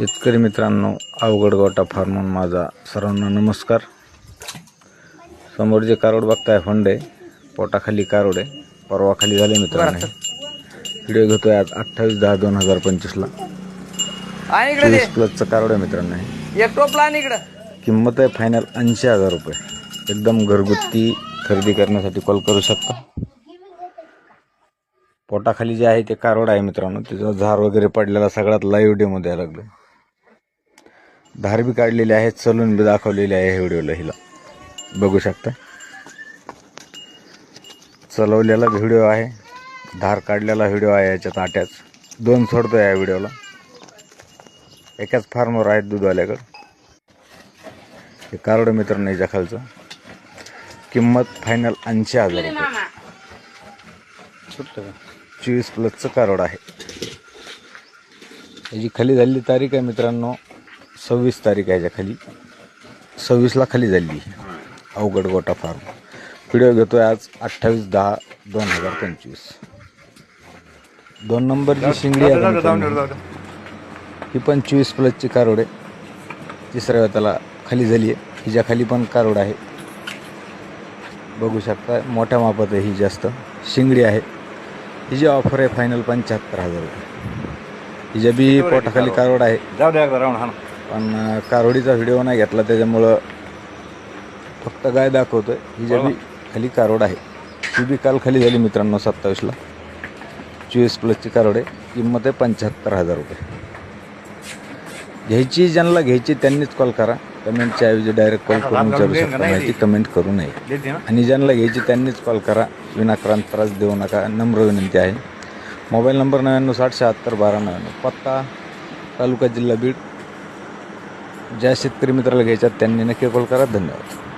शेतकरी मित्रांनो, अवघड गोटा फार्महून माझा सर्वांना नमस्कार। समोर जे कारोड बघताय फंड आहे, पोटाखाली कारोड आहे, परवा खाली झाले मित्रांनो। व्हिडिओ घेतोय आज 28/10/2025 ला। 20+ कारोड आहे मित्रांनो। एक टोपला इकडं किंमत आहे फायनल 80,000 रुपये। एकदम घरगुती खरेदी करण्यासाठी कॉल करू शकता। पोटाखाली जे आहे ते कारोड आहे मित्रांनो, त्याचा झार वगैरे पडलेला सगळ्यात लाईव्ह डेमो द्यायला लागलो। धार बी काढलेले आहेत, चलून बी दाखवलेले आहे व्हिडिओला। हिला बघू शकता, चलवलेला व्हिडिओ आहे, धार काढलेला व्हिडिओ आहे। याच्यात आट्याच दोन सोडतोय या व्हिडिओला। एकाच फार्मवर आहेत दूधवाल्याकडे हे कारोड मित्रांनो। याच्या खालचं किंमत फायनल 80,000 रुपये। 24+ कारोड आहे। याची खाली झालेली तारीख आहे मित्रांनो 26 तारीख आहे। याच्या खाली 26 ला खाली झाली अवघड गोटा फार्म। व्हिडिओ घेतोय आज 28/10/2025। 2 नंबरची शिंगडी आहे ही पण 24+ ची कारोड आहे। तिसऱ्या वेताला खाली झाली आहे। हिच्या खाली पण कारोड आहे, बघू शकता। मोठ्या मापात आहे ही, जास्त शिंगडी आहे। हिची ऑफर आहे फायनल 75,000 रुपये। हिच्या बी पोटाखाली कारोड आहे, पण कारोडीचा व्हिडिओ नाही घेतला त्याच्यामुळं फक्त गाय दाखवतोय। हिच्या बी खाली कारोड आहे। ही बी काल खाली झाली मित्रांनो 27 ला। 24+ ची कारोड आहे। किंमत आहे 75,000 रुपये। घ्यायची ज्यांना घ्यायची त्यांनीच कॉल करा। कमेंटच्या ऐवजी डायरेक्ट कॉल करून विचारू शकता, माहिती कमेंट करू नये। आणि ज्यांना घ्यायची त्यांनीच कॉल करा, विनाकारण त्रास देऊ नका, नम्र विनंती आहे। Mobile number 9960761299। पत्ता तालुका जिल्हा बीड। ज्या शेतकरी मित्राला घ्यायच्यात त्यांनी नक्की कॉल करा। धन्यवाद।